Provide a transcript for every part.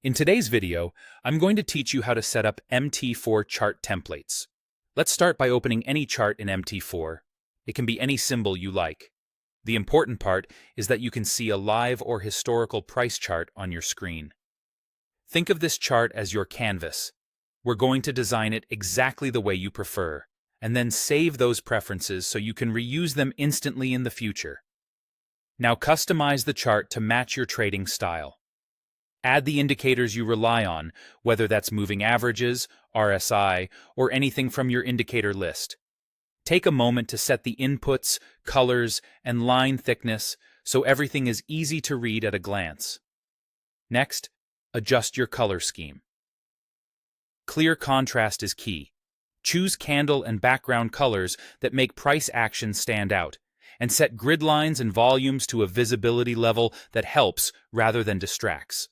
In today's video, I'm going to teach you how to set up MT4 Chart Templates. Let's start by opening any chart in MT4. It can be any symbol you like. The important part is that you can see a live or historical price chart on your screen. Think of this chart as your canvas. We're going to design it exactly the way you prefer, and then save those preferences so you can reuse them instantly in the future. Now customize the chart to match your trading style. Add the indicators you rely on, whether that's moving averages, RSI, or anything from your indicator list. Take a moment to set the inputs, colors, and line thickness so everything is easy to read at a glance. Next, adjust your color scheme. Clear contrast is key. Choose candle and background colors that make price action stand out, and set grid lines and volumes to a visibility level that helps rather than distracts.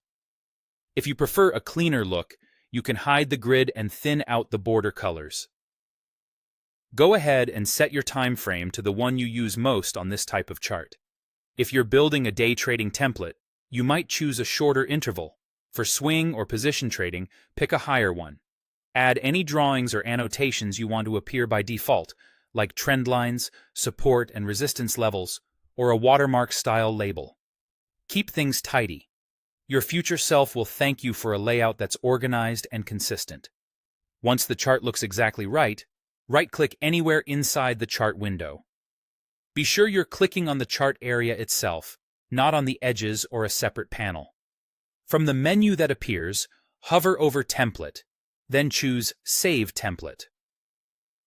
If you prefer a cleaner look, you can hide the grid and thin out the border colors. Go ahead and set your time frame to the one you use most on this type of chart. If you're building a day trading template, you might choose a shorter interval. For swing or position trading, pick a higher one. Add any drawings or annotations you want to appear by default, like trend lines, support and resistance levels, or a watermark style label. Keep things tidy. Your future self will thank you for a layout that's organized and consistent. Once the chart looks exactly right, right-click anywhere inside the chart window. Be sure you're clicking on the chart area itself, not on the edges or a separate panel. From the menu that appears, hover over Template, then choose Save Template.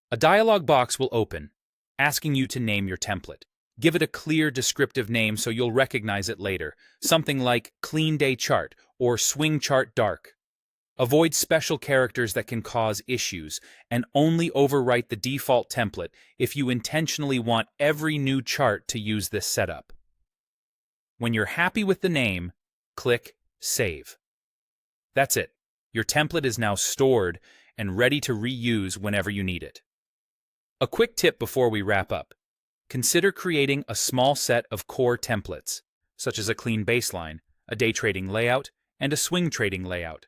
A dialog box will open, asking you to name your template. Give it a clear, descriptive name so you'll recognize it later, something like Clean Day Chart or Swing Chart Dark. Avoid special characters that can cause issues, and only overwrite the default template if you intentionally want every new chart to use this setup. When you're happy with the name, click Save. That's it. Your template is now stored and ready to reuse whenever you need it. A quick tip before we wrap up. Consider creating a small set of core templates, such as a clean baseline, a day trading layout, and a swing trading layout.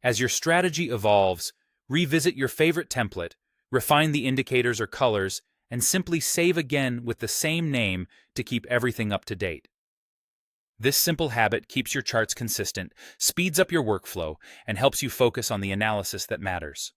As your strategy evolves, revisit your favorite template, refine the indicators or colors, and simply save again with the same name to keep everything up to date. This simple habit keeps your charts consistent, speeds up your workflow, and helps you focus on the analysis that matters.